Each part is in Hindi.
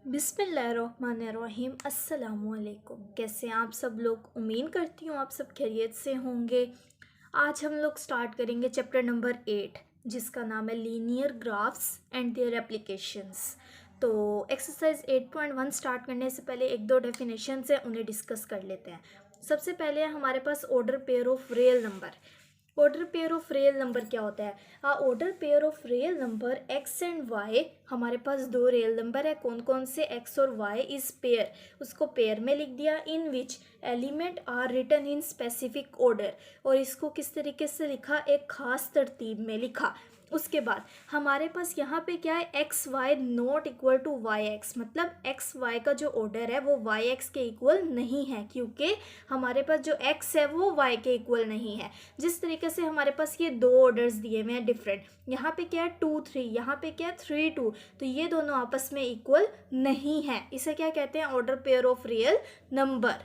बिस्मिल्लाहिर्रहमानिर्रहीम अस्सलामुअलैकुम। कैसे हैं आप सब लोग? उम्मीद करती हूँ आप सब खैरियत से होंगे। आज हम लोग स्टार्ट करेंगे चैप्टर नंबर 8 जिसका नाम है linear graphs and their applications. तो एक्सरसाइज 8.1 स्टार्ट करने से पहले एक दो डेफिनेशन है उन्हें डिस्कस कर लेते हैं। सबसे पहले हमारे पास order pair of real number. Order pair of real number क्या होता है? Order pair of real number x and y. हमारे पास दो रियल नंबर है, कौन कौन से? एक्स और वाई इज पेयर। उसको पेयर में लिख दिया। In which element are written in specific order. और इसको किस तरीके से लिखा? एक खास तरतीब में लिखा। उसके बाद हमारे पास यहाँ पे क्या है? X Y not equal to Y X, मतलब एक्स वाई का जो ऑर्डर है वो वाई एक्स के इक्वल नहीं है, क्योंकि हमारे पास जो एक्स है वो वाई के इक्वल नहीं है। जिस तरीके से हमारे पास ये दो ऑर्डर्स दिए हुए हैं डिफरेंट, यहाँ पे क्या है 2 3, यहाँ पे क्या है 3 2, तो ये दोनों आपस में इक्वल नहीं है। इसे क्या कहते हैं? Order pair of real number.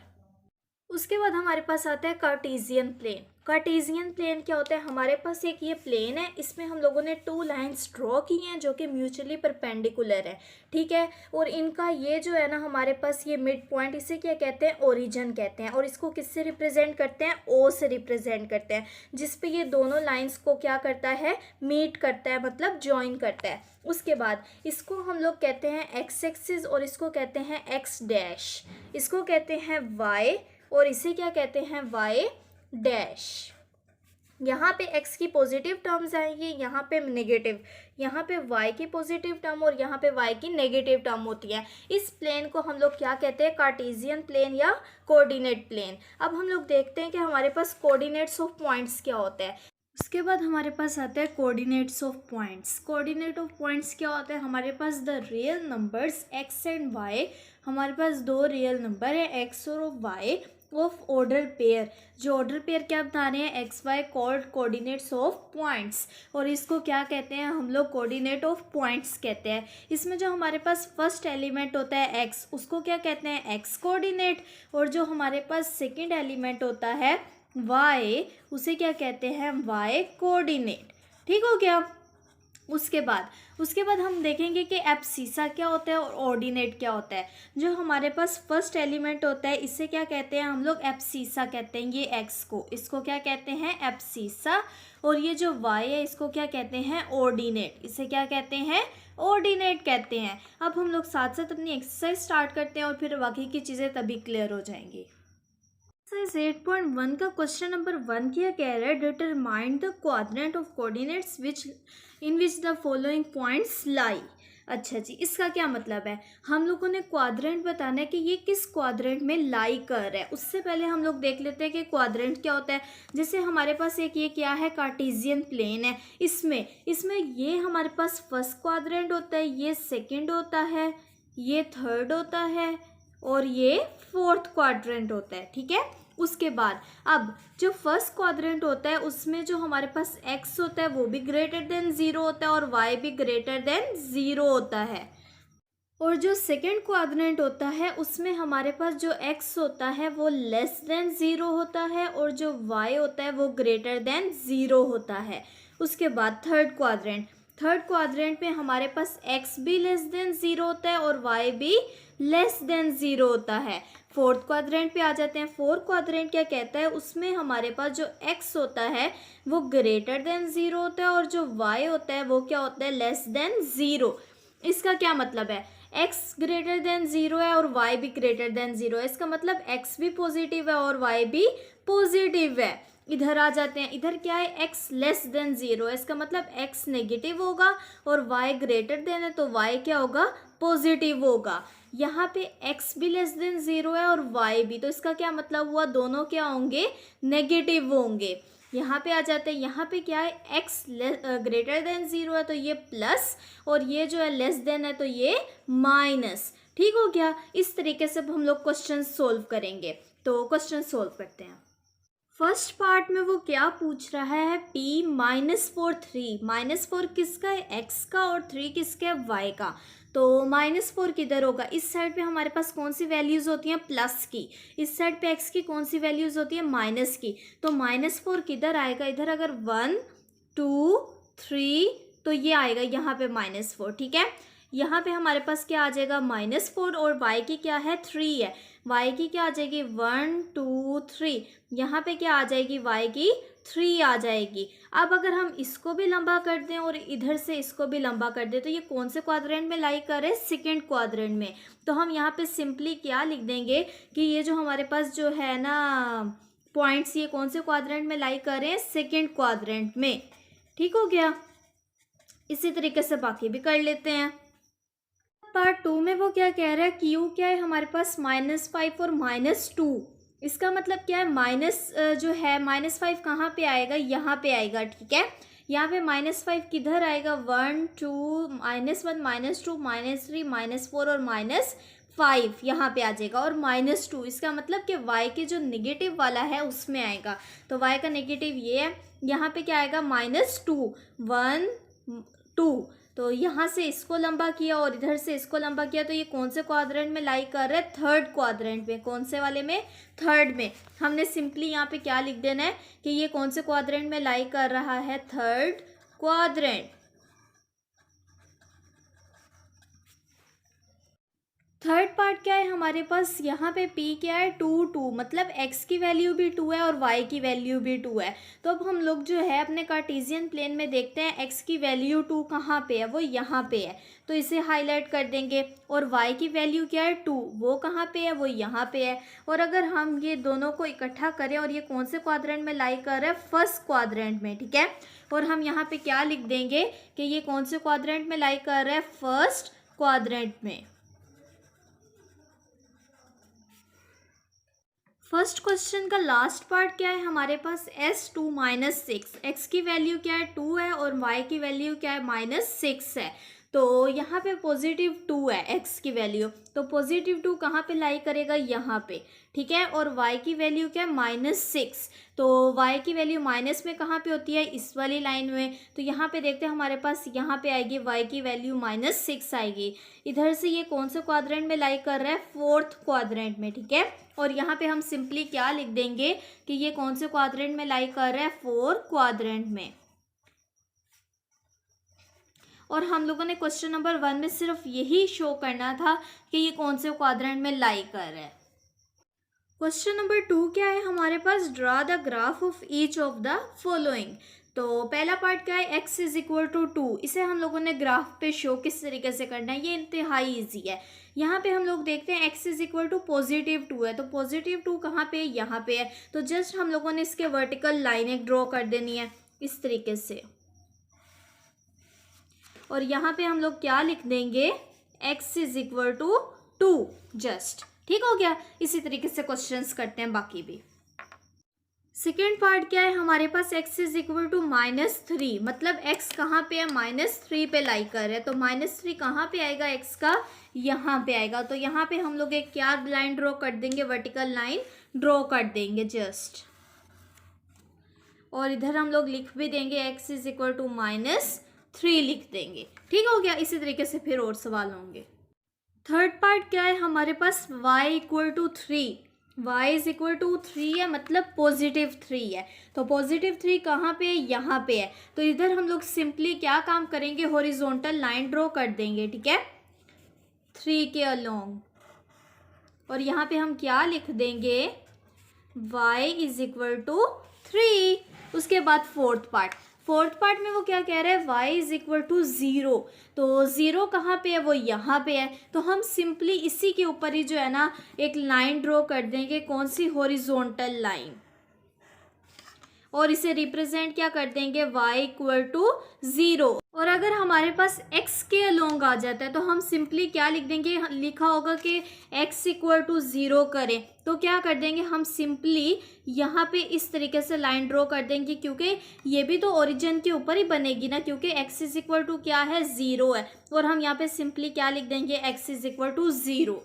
उसके बाद हमारे पास आता है कार्टेशियन प्लेन। कार्टेशियन प्लेन क्या होता है? हमारे पास एक ये प्लेन है, इसमें हम लोगों ने 2 लाइन्स ड्रॉ की हैं जो कि म्यूचुअली परपेंडिकुलर है, ठीक है। और इनका ये जो है ना हमारे पास ये मिड पॉइंट, इसे क्या कहते हैं? ओरिजिन कहते हैं। और इसको किससे रिप्रेजेंट करते हैं? ओ से रिप्रेजेंट करते हैं, जिस पे ये दोनों लाइन्स को क्या करता है? मीट करता है, मतलब ज्वाइन करता है। उसके बाद इसको हम लोग कहते हैं एक्स एक्सिस और इसको कहते हैं एक्स डैश। इसको कहते हैं वाई और इसे क्या कहते हैं? Y dash. यहाँ पे x की पॉजिटिव टर्म्स आएंगी, यहाँ पे नेगेटिव, यहाँ पे y की पॉजिटिव टर्म और यहाँ पे y की नेगेटिव टर्म होती है। इस प्लेन को हम लोग क्या कहते हैं? कार्टेशियन प्लेन या कोऑर्डिनेट प्लेन। अब हम लोग देखते हैं कि हमारे पास कोऑर्डिनेट्स ऑफ पॉइंट्स क्या होता है। उसके बाद हमारे पास आता है coordinates of points. Coordinate of points क्या होता है? हमारे पास the real numbers x and y। हमारे पास दो रियल नंबर है x और y ऑफ ऑर्डर पेयर। जो ऑर्डर पेयर क्या बता रहे हैं? X y called coordinates of points, और इसको क्या कहते हैं हम लोग? कोऑर्डिनेट ऑफ पॉइंट्स कहते हैं। इसमें जो हमारे पास फर्स्ट एलिमेंट होता है एक्स, उसको क्या कहते हैं? X coordinate. और जो हमारे पास सेकंड एलिमेंट होता है वाई, उसे क्या कहते हैं? Y coordinate. ठीक हो गया। उसके बाद हम देखेंगे कि एब्सिसा क्या होता है और ऑर्डिनेट क्या होता है। जो हमारे पास फर्स्ट एलिमेंट होता है इसे क्या कहते हैं हम लोग? एब्सिसा कहते हैं। ये एक्स को, इसको क्या कहते हैं? एब्सिसा। और ये जो वाई है इसको क्या कहते हैं? ऑर्डिनेट। इसे क्या कहते हैं? ऑर्डिनेट कहते हैं। अब हम लोग साथ साथ अपनी एक्सरसाइज स्टार्ट करते हैं और फिर बाकी की चीज़ें तभी क्लियर हो जाएंगी। एक्सरसाइज 8.1 का क्वेश्चन नंबर 1 किया कह रहा है determine the quadrant of coordinates which in which the following points लाई। अच्छा जी, इसका क्या मतलब है? हम लोगों ने क्वाड्रेंट बताना है कि ये किस क्वाड्रेंट में लाई कर रहा है। उससे पहले हम लोग देख लेते हैं कि क्वाड्रेंट क्या होता है। जैसे हमारे पास एक ये क्या है? कार्टेशियन प्लेन है। इसमें ये हमारे पास फर्स्ट क्वाड्रेंट होता है, ये सेकेंड होता है, ये थर्ड होता है और ये फोर्थ क्वाड्रेंट होता है, ठीक है। उसके बाद अब जो फर्स्ट क्वाड्रेंट होता है उसमें जो हमारे पास x होता है वो भी ग्रेटर देन 0 होता है और y भी ग्रेटर देन 0 होता है। और जो सेकेंड क्वाड्रेंट होता है उसमें हमारे पास जो x होता है वो लेस देन 0 होता है और जो y होता है वो ग्रेटर देन 0 होता है। उसके बाद थर्ड क्वाड्रेंट में हमारे पास x भी लेस देन 0 होता है और y भी लेस देन 0 होता है। फोर्थ क्वाड्रेंट पे आ जाते हैं। फोर्थ क्वाड्रेंट क्या कहता है? उसमें हमारे पास जो x होता है वो ग्रेटर देन 0 होता है और जो y होता है वो क्या होता है? Less than 0। इसका क्या मतलब है? x ग्रेटर देन 0 है और y भी ग्रेटर देन 0 है। इसका मतलब x भी पॉजिटिव है और y भी पॉजिटिव है। इधर आ जाते हैं। इधर क्या है? x लेस देन 0 है। इसका मतलब x नेगेटिव होगा और y ग्रेटर देन है तो y क्या होगा? पॉजिटिव होगा। यहाँ पे x भी लेस देन 0 है और y भी, तो इसका क्या मतलब हुआ? दोनों क्या होंगे? नेगेटिव होंगे। यहाँ पे आ जाते हैं। यहाँ पे क्या है? x ग्रेटर देन 0 है तो ये प्लस और ये जो है लेस देन है तो ये माइनस। ठीक हो गया। इस तरीके से हम लोग क्वेश्चन सोल्व करेंगे। तो क्वेश्चन सोल्व करते हैं। फर्स्ट पार्ट में वो क्या पूछ रहा है? p -4 3। -4 किसका है? x का और 3 किसका है? y का। तो -4 किधर होगा? इस साइड पे हमारे पास कौन सी वैल्यूज़ होती हैं? प्लस की। इस साइड पे x की कौन सी वैल्यूज़ होती है? माइनस की। तो -4 किधर आएगा? इधर अगर 1 2 3 तो ये आएगा यहाँ पे -4, ठीक है। यहाँ पे हमारे पास क्या आ जाएगा -4 और y की क्या है 3 है, y की क्या आ जाएगी 1 2 3, यहाँ पे क्या आ जाएगी y की 3 आ जाएगी। अब अगर हम इसको भी लंबा कर दें और इधर से इसको भी लंबा कर दें तो ये कौन से क्वाड्रेंट में लाई कर रहे हैं, सेकेंड क्वाड्रेंट में। तो हम यहाँ पे सिंपली क्या लिख देंगे कि ये जो हमारे पास जो है ना पॉइंट्स, ये कौन से क्वाड्रेंट में लाई कर रहे हैं, सेकेंड क्वाड्रेंट में। ठीक हो गया। इसी तरीके से बाकी भी कर लेते हैं। पार्ट 2 में वो क्या कह रहा है, क्यू क्या है हमारे पास -5 और -2। इसका मतलब क्या है, जो है -5 कहाँ पे आएगा, यहाँ पे आएगा। ठीक है, यहाँ पे -5 किधर आएगा, 1 2 -1 -2 -3 -4 और -5 यहाँ पे आ जाएगा। और -2 इसका मतलब कि y के जो नेगेटिव वाला है उसमें आएगा। तो y का नेगेटिव ये है, यहाँ पे क्या आएगा -2 1 2। तो यहाँ से इसको लंबा किया और इधर से इसको लंबा किया, तो ये कौन से क्वाड्रेंट में लाई कर रहा है, थर्ड क्वाड्रेंट में। कौन से वाले में, थर्ड में। हमने सिंपली यहाँ पे क्या लिख देना है कि ये कौन से क्वाड्रेंट में लाई कर रहा है, थर्ड क्वाड्रेंट। थर्ड पार्ट क्या है हमारे पास, यहाँ पे p क्या है 2 2, मतलब x की वैल्यू भी 2 है और y की वैल्यू भी 2 है। तो अब हम लोग जो है अपने कार्टेशियन प्लेन में देखते हैं x की वैल्यू 2 कहाँ पे है, वो यहाँ पे है, तो इसे हाईलाइट कर देंगे। और y की वैल्यू क्या है 2, वो कहाँ पे है, वो यहाँ पे है। और अगर हम ये दोनों को इकट्ठा करें, और ये कौन से क्वाड्रेंट में लाई कर रहा है, फर्स्ट क्वाड्रेंट में। ठीक है, और हम यहाँ पे क्या लिख देंगे कि ये कौन से क्वाड्रेंट में लाई कर रहा है, फर्स्ट क्वाड्रेंट में। फर्स्ट क्वेश्चन का लास्ट पार्ट क्या है हमारे पास, s2 -6। x की वैल्यू क्या है 2 है और y की वैल्यू क्या है -6 है। तो यहाँ पे +2 है x की वैल्यू, तो +2 कहाँ पे लाई करेगा, यहाँ पे। ठीक है, और y की वैल्यू क्या है -6, तो y की वैल्यू माइनस में कहाँ पे होती है, इस वाली लाइन में। तो यहाँ पे देखते हैं हमारे पास यहाँ पे आएगी y की वैल्यू -6 आएगी। इधर से ये कौन से क्वाड्रेंट में लाई कर रहा है, फोर्थ क्वाड्रेंट में। ठीक है, और यहाँ पे हम सिंपली क्या लिख देंगे कि ये कौन से क्वाड्रेंट में लाई कर रहा है, फोर्थ क्वाड्रेंट में। और हम लोगों ने क्वेश्चन नंबर 1 में सिर्फ यही शो करना था कि ये कौन से क्वाड्रेंट में लाई कर रहा है। क्वेश्चन नंबर 2 क्या है हमारे पास, draw the graph of each of the following. तो पहला पार्ट क्या है, x = 2। इसे हम लोगों ने ग्राफ पे शो किस तरीके से करना है, ये इंतहाई ईजी है। यहाँ पे हम लोग देखते हैं x = +2 है, तो +2 कहाँ पे है, यहाँ पे है। तो जस्ट हम लोगों ने इसके वर्टिकल लाइन एक ड्रॉ कर देनी है इस तरीके से। और यहाँ पे हम लोग क्या लिख देंगे, x = 2 जस्ट। ठीक हो गया। इसी तरीके से क्वेश्चंस करते हैं बाकी भी। सेकेंड पार्ट क्या है हमारे पास, x = -3, मतलब x कहाँ पे है, -3 पे लाई कर है। तो -3 कहाँ पे आएगा x का, यहाँ पे आएगा। तो यहाँ पे हम लोग एक क्या लाइन ड्रॉ कर देंगे, वर्टिकल लाइन ड्रॉ कर देंगे जस्ट। और इधर हम लोग लिख भी देंगे x = -3 लिख देंगे। ठीक हो गया। इसी तरीके से फिर और सवाल होंगे। थर्ड पार्ट क्या है हमारे पास, y = 3। y = 3 है, मतलब +3 है। तो +3 कहाँ पे है, यहाँ पे है। तो इधर हम लोग सिंपली क्या काम करेंगे, हॉरिजॉन्टल लाइन ड्रॉ कर देंगे। ठीक है, 3 के अलोंग। और यहाँ पे हम क्या लिख देंगे, y = 3। उसके बाद फोर्थ पार्ट में वो क्या कह रहा है, y = 0। तो 0 कहाँ पे है, वो यहाँ पे है। तो हम सिंपली इसी के ऊपर ही जो है ना एक लाइन ड्रॉ कर देंगे, कौन सी, हॉरिजॉन्टल लाइन। और इसे रिप्रेजेंट क्या कर देंगे, y = 0। और अगर हमारे पास x के अलोंग आ जाता है तो हम सिंपली क्या लिख देंगे, लिखा होगा कि x = 0 करें, तो क्या कर देंगे, हम सिंपली यहाँ पे इस तरीके से लाइन ड्रॉ कर देंगे, क्योंकि ये भी तो ओरिजिन के ऊपर ही बनेगी ना, क्योंकि x = क्या है, 0 है। और हम यहाँ पे सिंपली क्या लिख देंगे, x = 0।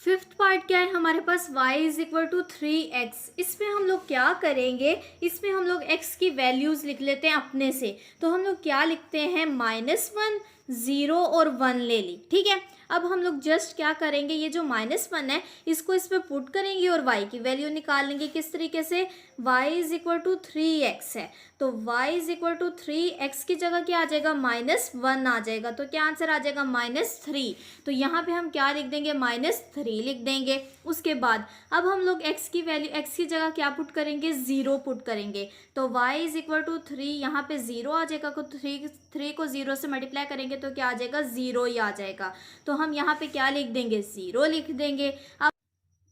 फिफ्थ पार्ट क्या है हमारे पास, y = 3x। इसमें हम लोग क्या करेंगे, इसमें हम लोग x की वैल्यूज़ लिख लेते हैं अपने से। तो हम लोग क्या लिखते हैं, -1 0 और 1 ले ली। ठीक है, अब हम लोग जस्ट क्या करेंगे, ये जो -1 है इसको इस पर पुट करेंगे और y की वैल्यू निकालेंगे। किस तरीके से, y is equal to 3x है, तो y is equal to 3x की जगह क्या आ जाएगा, -1 आ जाएगा। तो क्या आंसर आ जाएगा, -3। तो यहाँ पे हम क्या लिख देंगे, -3 लिख देंगे। उसके बाद अब हम लोग x की वैल्यू, x की जगह क्या पुट करेंगे, 0 पुट करेंगे। तो y इज इक्वल टू 3, यहाँ पे 0 आ जाएगा। तो 3 को 0 से मल्टीप्लाई करेंगे तो क्या आ जाएगा, 0 ही आ जाएगा। तो हम यहाँ पे क्या लिख देंगे, 0 लिख देंगे।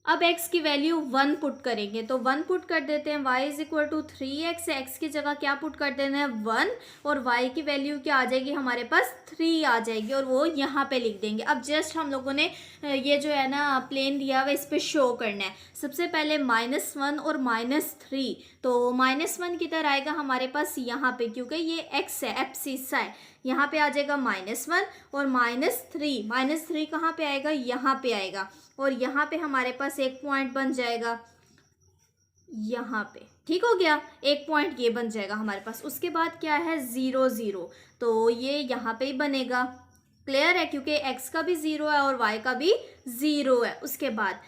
अब x की वैल्यू 1 पुट करेंगे, तो 1 पुट कर देते हैं। y is equal to 3x, x की जगह क्या पुट कर देना है, 1, और y की वैल्यू क्या आ जाएगी हमारे पास, 3 आ जाएगी, और वो यहाँ पे लिख देंगे। अब जस्ट हम लोगों ने ये जो है ना प्लेन दिया हुआ इस पर शो करना है। सबसे पहले -1 और -3, तो -1 किधर आएगा हमारे पास, यहाँ पे, क्योंकि ये x है, एब्सिस है, यहाँ पे आ जाएगा -1, और -3 कहाँ पे आएगा, यहाँ पे आएगा, और यहाँ पे हमारे पास एक पॉइंट बन जाएगा यहाँ पे। ठीक हो गया, एक पॉइंट ये बन जाएगा हमारे पास। उसके बाद क्या है, 0 0, तो ये यहाँ पे ही बनेगा। क्लियर है, क्योंकि x का भी 0 है और y का भी 0 है। उसके बाद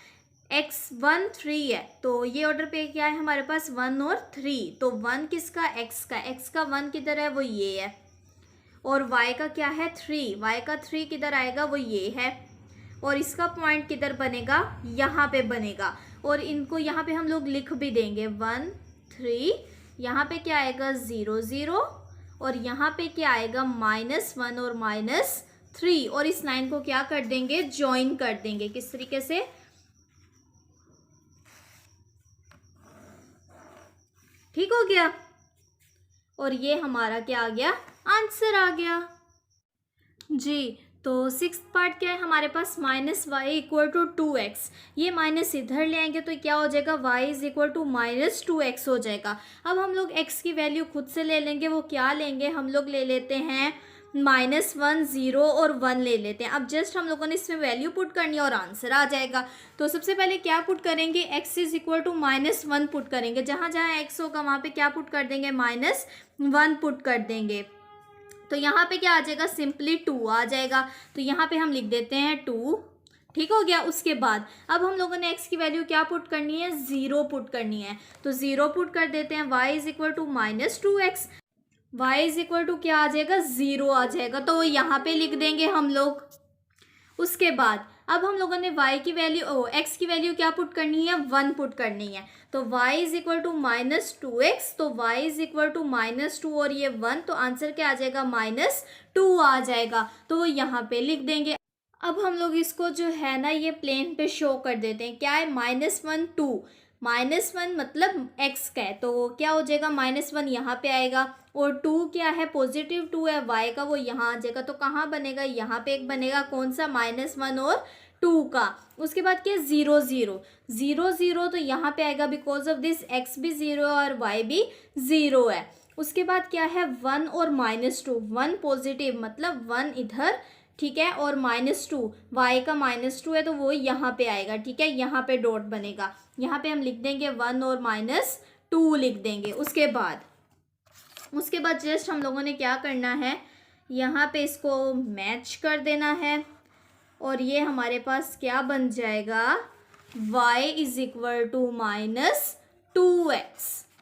x 1 3 है, तो ये ऑर्डर पे क्या है हमारे पास, 1 और 3। तो 1 किसका, x का, x का 1 किधर है, वो ये है, और y का क्या है, 3, y का 3 किधर आएगा, वो ये है, और इसका पॉइंट किधर बनेगा, यहाँ पे बनेगा। और इनको यहाँ पे हम लोग लिख भी देंगे, 1 3, यहाँ पे क्या आएगा, 0 0, और यहाँ पे क्या आएगा, -1 और -3, और इस लाइन को क्या कर देंगे, ज्वाइन कर देंगे। किस तरीके से, ठीक हो गया, और ये हमारा क्या आ गया, आंसर आ गया जी। तो 6th पार्ट क्या है हमारे पास, -y इक्वल टू 2x, ये माइनस इधर ले आएंगे तो क्या हो जाएगा, y is equal to -2x हो जाएगा। अब हम लोग x की वैल्यू खुद से ले लेंगे, वो क्या लेंगे, हम लोग ले लेते हैं -1 0 और 1 ले लेते हैं। अब जस्ट हम लोगों ने इसमें वैल्यू पुट करनी है और आंसर आ जाएगा। तो सबसे पहले क्या पुट करेंगे, x is equal to -1 put करेंगे, जहाँ जहाँ x होगा वहाँ पे क्या पुट कर देंगे, -1 पुट कर देंगे। तो यहाँ पे क्या आ जाएगा, सिंपली 2 आ जाएगा। तो यहाँ पे हम लिख देते हैं 2। ठीक हो गया। उसके बाद अब हम लोगों ने x की वैल्यू क्या पुट करनी है, 0 पुट करनी है। तो 0 पुट कर देते हैं, y is equal to -2x, y is equal to क्या आ जाएगा, 0 आ जाएगा। तो यहाँ पे लिख देंगे हम लोग। उसके बाद अब हम लोगों ने y की वैल्यू x की वैल्यू क्या पुट करनी है, 1 पुट करनी है। तो y is equal to -2x, तो y इज इक्वल टू -2 और ये 1, तो आंसर क्या आ जाएगा, -2 आ जाएगा। तो यहाँ पे लिख देंगे। अब हम लोग इसको जो है ना ये प्लेन पे शो कर देते हैं। क्या है, -1 2, -1 मतलब x का है, तो क्या हो जाएगा, -1 यहाँ पे आएगा, और 2 क्या है, +2 है y का, वो यहाँ आ जाएगा। तो कहाँ बनेगा, यहाँ पे एक बनेगा, कौन सा, -1 और 2 का। उसके बाद क्या, 0 0 0 0, तो यहाँ पे आएगा, बिकॉज ऑफ दिस x भी 0 और y भी 0 है। उसके बाद क्या है, 1 और -2, 1 पॉजिटिव मतलब 1 इधर, ठीक है, और -2, y का -2 है तो वो यहाँ पे आएगा। ठीक है, यहाँ पे डॉट बनेगा, यहाँ पे हम लिख देंगे 1 और -2 लिख देंगे। उसके बाद जस्ट हम लोगों ने क्या करना है, यहाँ पे इसको मैच कर देना है, और ये हमारे पास क्या बन जाएगा, y is equal to -2x।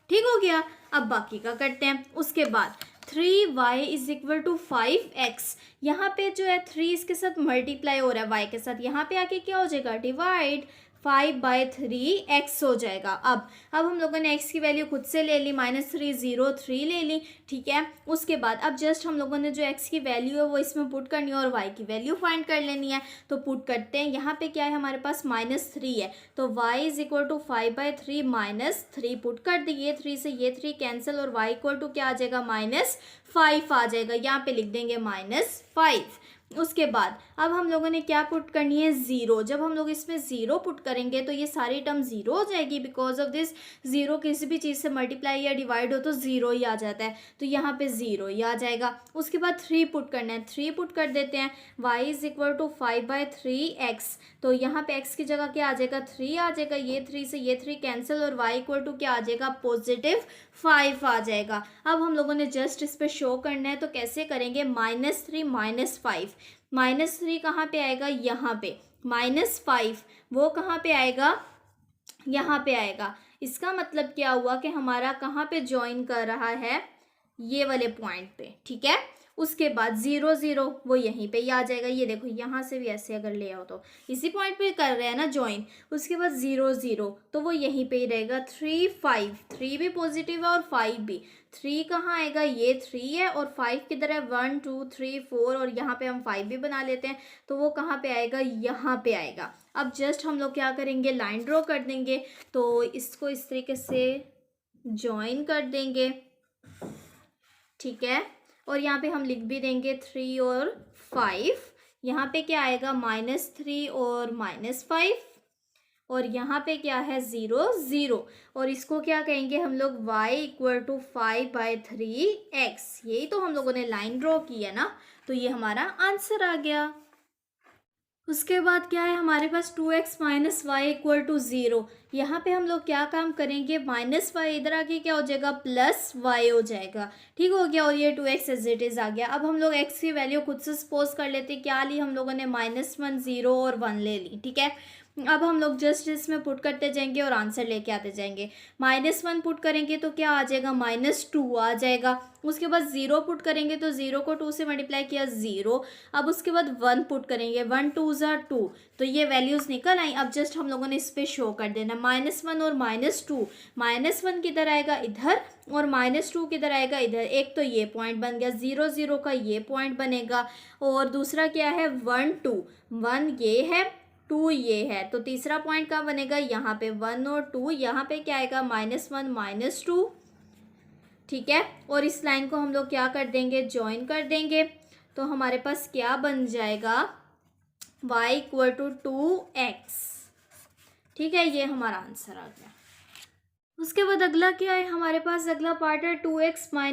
ठीक हो गया। अब बाकी का करते हैं। उसके बाद 3y is equal to 5x, यहाँ पे जो है 3 इसके साथ मल्टीप्लाई हो रहा है y के साथ, यहाँ पे आके क्या हो जाएगा, डिवाइड, 5/3x हो जाएगा। अब हम लोगों ने x की वैल्यू खुद से ले ली, -3 0 3 ले ली। ठीक है, उसके बाद अब जस्ट हम लोगों ने जो x की वैल्यू है वो इसमें पुट करनी है और y की वैल्यू फाइंड कर लेनी है। तो पुट करते हैं। यहाँ पे क्या है हमारे पास, -3 है, तो y is equal to 5/3 -3 put कर दी। ये 3 से ये 3 कैंसिल, और y इक्वल टू क्या आ जाएगा, -5 आ जाएगा। यहाँ पे लिख देंगे -5। उसके बाद अब हम लोगों ने क्या पुट करनी है, 0। जब हम लोग इसमें 0 पुट करेंगे तो ये सारी टर्म 0 हो जाएगी, बिकॉज ऑफ दिस 0 किसी भी चीज़ से मल्टीप्लाई या डिवाइड हो तो 0 ही आ जाता है, तो यहाँ पे 0 ही आ जाएगा। उसके बाद 3 पुट करना है, 3 पुट कर देते हैं। y is equal to 5/3x, तो यहाँ पे x की जगह क्या आ जाएगा, 3 आ जाएगा। ये 3 से ये 3 कैंसिल, और y इक्वल टू क्या आ जाएगा, +5 आ जाएगा। अब हम लोगों ने जस्ट इस पे शो करना है, तो कैसे करेंगे, -3 -5, -3 कहाँ पे आएगा, यहाँ पे। -5 वो कहाँ पे आएगा, यहाँ पे आएगा। इसका मतलब क्या हुआ कि हमारा कहाँ पे ज्वाइन कर रहा है, ये वाले पॉइंट पे, ठीक है। उसके बाद 0 0 वो यहीं पे ही आ जाएगा। ये देखो यहाँ से भी ऐसे अगर ले आओ तो इसी पॉइंट पे कर रहे हैं ना ज्वाइन। उसके बाद 0 0 तो वो यहीं पे ही रहेगा। 3 5 3 भी पॉजिटिव है और 5 भी। 3 कहाँ आएगा, ये 3 है और 5 किधर है, 1 2 3 4 और यहाँ पे हम 5 भी बना लेते हैं तो वो कहाँ पे आएगा, यहाँ पे आएगा। अब जस्ट हम लोग क्या करेंगे, लाइन ड्रॉ कर देंगे। तो इसको इस तरीके से ज्वाइन कर देंगे, ठीक है। और यहाँ पे हम लिख भी देंगे 3 और 5। यहाँ पे क्या आएगा, -3 और -5 और यहाँ पे क्या है 0 0 और इसको क्या कहेंगे हम लोग, y = 5/3x। यही तो हम लोगों ने लाइन ड्रॉ की है ना, तो ये हमारा आंसर आ गया। उसके बाद क्या है हमारे पास 2x - y = 0। यहाँ पे हम लोग क्या काम करेंगे, -y इधर आके क्या हो जाएगा, +y हो जाएगा, ठीक हो गया। और ये 2x एज इट इज़ आ गया। अब हम लोग x की वैल्यू खुद से सपोज कर लेते हैं। क्या ली हम लोगों ने, -1 0 और 1 ले ली, ठीक है। अब हम लोग जस्ट इसमें पुट करते जाएंगे और आंसर लेके आते जाएंगे। -1 पुट करेंगे तो क्या आ जाएगा, -2 आ जाएगा। उसके बाद 0 पुट करेंगे तो 0 को 2 से मल्टीप्लाई किया 0। अब उसके बाद 1 पुट करेंगे, 1 2 = 2 तो ये वैल्यूज़ निकल आई। अब जस्ट हम लोगों ने इस पर शो कर देना, -1 और -2। -1 किधर आएगा, इधर, और -2 किधर आएगा, इधर। एक तो ये पॉइंट बन गया, 0 0 का ये पॉइंट बनेगा और दूसरा क्या है, 1 2। 1 ये है, 2 ये है, तो तीसरा पॉइंट कहाँ बनेगा, यहाँ पे। 1 और 2 यहाँ पे क्या आएगा, -1 -2, ठीक है। और इस लाइन को हम लोग क्या कर देंगे, ज्वाइन कर देंगे। तो हमारे पास क्या बन जाएगा, y = 2x, ठीक है। ये हमारा आंसर आ गया। उसके बाद अगला क्या है हमारे पास, अगला पार्ट है 2x - y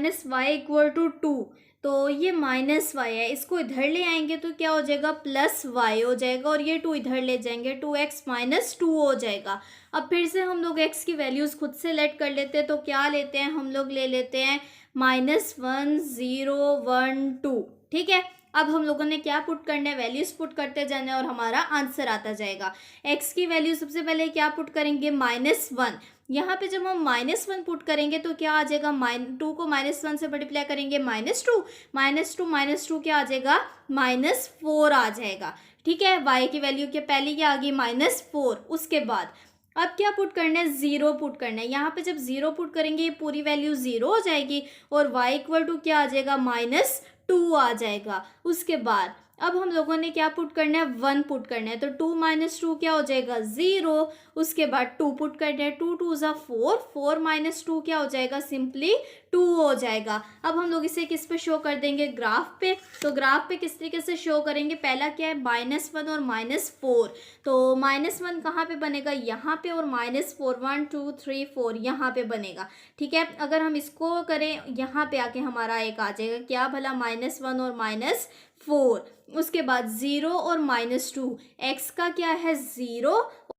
= 2। तो ये -y है, इसको इधर ले आएंगे तो क्या हो जाएगा, +y हो जाएगा और ये 2 इधर ले जाएंगे, 2x - 2 हो जाएगा। अब फिर से हम लोग x की वैल्यूज़ खुद से लेट कर लेते हैं। तो क्या लेते हैं हम लोग, ले लेते हैं -1 0 1 2, ठीक है। अब हम लोगों ने क्या पुट करना है, वैल्यूज़ पुट करते जाना है और हमारा आंसर आता जाएगा। x की वैल्यू सबसे पहले क्या पुट करेंगे, -1। यहाँ पे जब हम -1 पुट करेंगे तो क्या आ जाएगा, -2 को -1 से मल्टीप्लाई करेंगे, -2 -2 क्या आ जाएगा, -4 आ जाएगा, ठीक है। y की वैल्यू के पहले क्या आ गई, -4। उसके बाद अब क्या पुट करना है, 0 पुट करना है। यहाँ पे जब 0 पुट करेंगे ये पूरी वैल्यू 0 हो जाएगी और y = क्या आ जाएगा, -2 आ जाएगा। उसके बाद अब हम लोगों ने क्या पुट करना है, 1 पुट करना है। तो 2 - 2 क्या हो जाएगा, 0। उसके बाद 2 पुट करना है, 2 2 = 4, 4 - 2 क्या हो जाएगा, सिंपली 2 हो जाएगा। अब हम लोग इसे किस पे शो कर देंगे, ग्राफ पे। तो ग्राफ पे किस तरीके से शो करेंगे, पहला क्या है, -1 और -4। तो -1 कहाँ पे बनेगा, यहाँ पे, और -4 1 2 3 4 यहाँ पे बनेगा, ठीक है। अगर हम इसको करें, यहाँ पे आके हमारा एक आ जाएगा, क्या भला, -1 और -4। उसके बाद 0 और -2, x का क्या है, 0,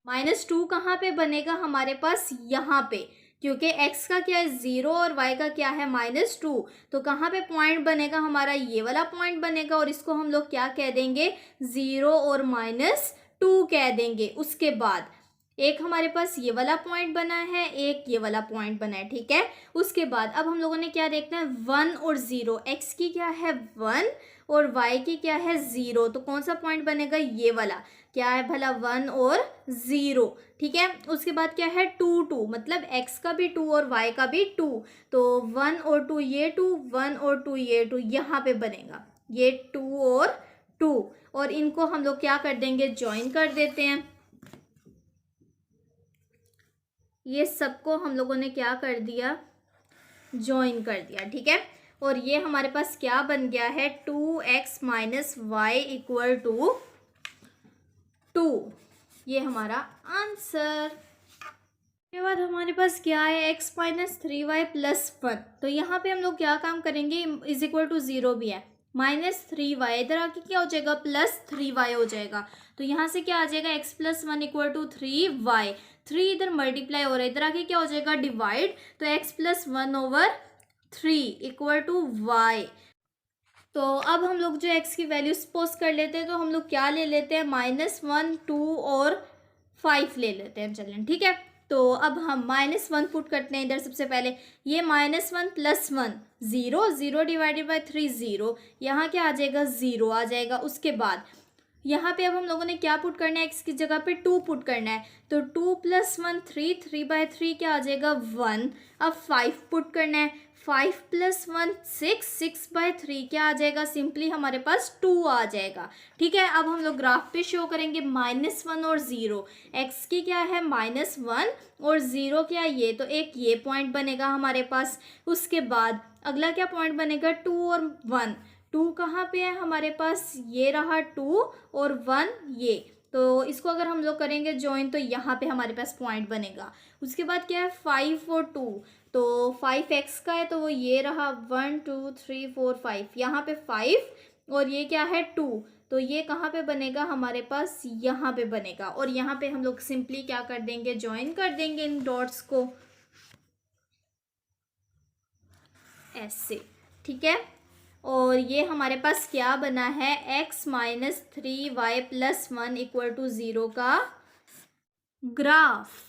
-2 कहाँ पे बनेगा हमारे पास, यहाँ पे, क्योंकि x का क्या है, 0 और y का क्या है, -2। तो कहाँ पे पॉइंट बनेगा हमारा, ये वाला पॉइंट बनेगा और इसको हम लोग क्या कह देंगे, 0 और -2 कह देंगे। उसके बाद एक हमारे पास ये वाला पॉइंट बना है, एक ये वाला पॉइंट बना है, ठीक है। उसके बाद अब हम लोगों ने क्या देखना है, 1 और 0। x की क्या है, 1 और y की क्या है, 0। तो कौन सा पॉइंट बनेगा, ये वाला, क्या है भला, 1 और 0, ठीक है। उसके बाद क्या है, 2 2, मतलब x का भी 2 और y का भी 2। तो 1 और 2 ये 2, 1 और 2 ये 2 यहाँ पे बनेगा, ये 2 और 2। और इनको हम लोग क्या कर देंगे, ज्वाइन कर देते हैं। ये सबको हम लोगों ने क्या कर दिया, ज्वाइन कर दिया, ठीक है। और ये हमारे पास क्या बन गया है, 2x - y = 2। ये हमारा आंसर। उसके बाद हमारे पास क्या है, x - 3y + 1। तो यहाँ पे हम लोग क्या काम करेंगे, = 0 भी है, -3y इधर आके क्या हो जाएगा, +3y हो जाएगा। तो यहाँ से क्या आ जाएगा, x + 1 = 3y। 3 इधर मल्टीप्लाई हो रहा है, इधर आके क्या हो जाएगा, डिवाइड। तो x + 1/3 = y। तो अब हम लोग जो x की वैल्यू सपोज कर लेते हैं, तो हम लोग क्या ले लेते हैं, -1, 2 और 5 ले लेते हैं। चलें ठीक है, तो अब हम -1 पुट करते हैं इधर। सबसे पहले ये -1 + 1 0, 0 डिवाइडेड बाई 3 0, यहाँ क्या आ जाएगा, 0 आ जाएगा। उसके बाद यहाँ पे अब हम लोगों ने क्या पुट करना है, x की जगह पे 2 पुट करना है, तो 2 + 1 3, 3/3 क्या आ जाएगा, 1। अब 5 पुट करना है, 5 + 1 6, 6/3 क्या आ जाएगा, सिंपली हमारे पास 2 आ जाएगा। ठीक है, अब हम लोग ग्राफ पे शो करेंगे -1 और 0। x की क्या है, -1 और 0 क्या है, ये तो एक ये पॉइंट बनेगा हमारे पास। उसके बाद अगला क्या पॉइंट बनेगा, 2 और 1। 2 कहाँ पे है हमारे पास, ये रहा 2 और 1 ये, तो इसको अगर हम लोग करेंगे ज्वाइन, तो यहाँ पे हमारे पास पॉइंट बनेगा। उसके बाद क्या है, 5 और 2, तो 5x का है, तो वो ये रहा 1 2 3 4 5, यहाँ पे 5 और ये क्या है 2, तो ये कहाँ पे बनेगा हमारे पास, यहाँ पे बनेगा। और यहाँ पे हम लोग सिंपली क्या कर देंगे, ज्वाइन कर देंगे इन डॉट्स को ऐसे। ठीक है, और ये हमारे पास क्या बना है, x - 3y + 1 = 0 का ग्राफ।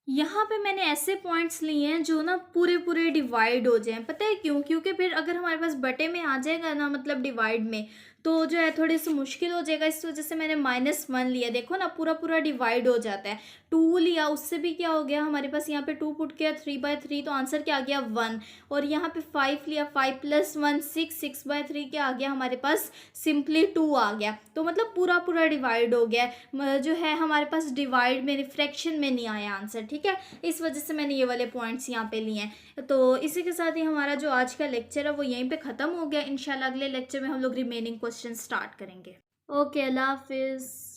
यहाँ पे मैंने ऐसे पॉइंट्स लिए हैं जो ना पूरे पूरे डिवाइड हो जाएं। पता है क्यों, क्योंकि फिर अगर हमारे पास बटे में आ जाएगा ना, मतलब डिवाइड में, तो जो है थोड़ी सी मुश्किल हो जाएगा। इस वजह से मैंने -1 लिया। देखो ना पूरा पूरा डिवाइड हो जाता है। 2 लिया, उससे भी क्या हो गया हमारे पास, यहाँ पे 2 पुट किया, 3/3, तो आंसर क्या आ गया, 1। और यहाँ पे 5 लिया, 5 + 1 6, 6/3 क्या आ गया हमारे पास, सिंपली 2 आ गया। तो मतलब पूरा पूरा डिवाइड हो गया जो है हमारे पास, डिवाइड में फ्रैक्शन में नहीं आया आंसर। ठीक है, इस वजह से मैंने ये वाले पॉइंट्स यहाँ पे लिए हैं। तो इसी के साथ ही हमारा जो आज का लेक्चर है वो यहीं पे ख़त्म हो गया। इंशाल्लाह अगले लेक्चर में हम लोग रिमेनिंग क्वेश्चन स्टार्ट करेंगे। ओके, अल्लाह हाफिज़।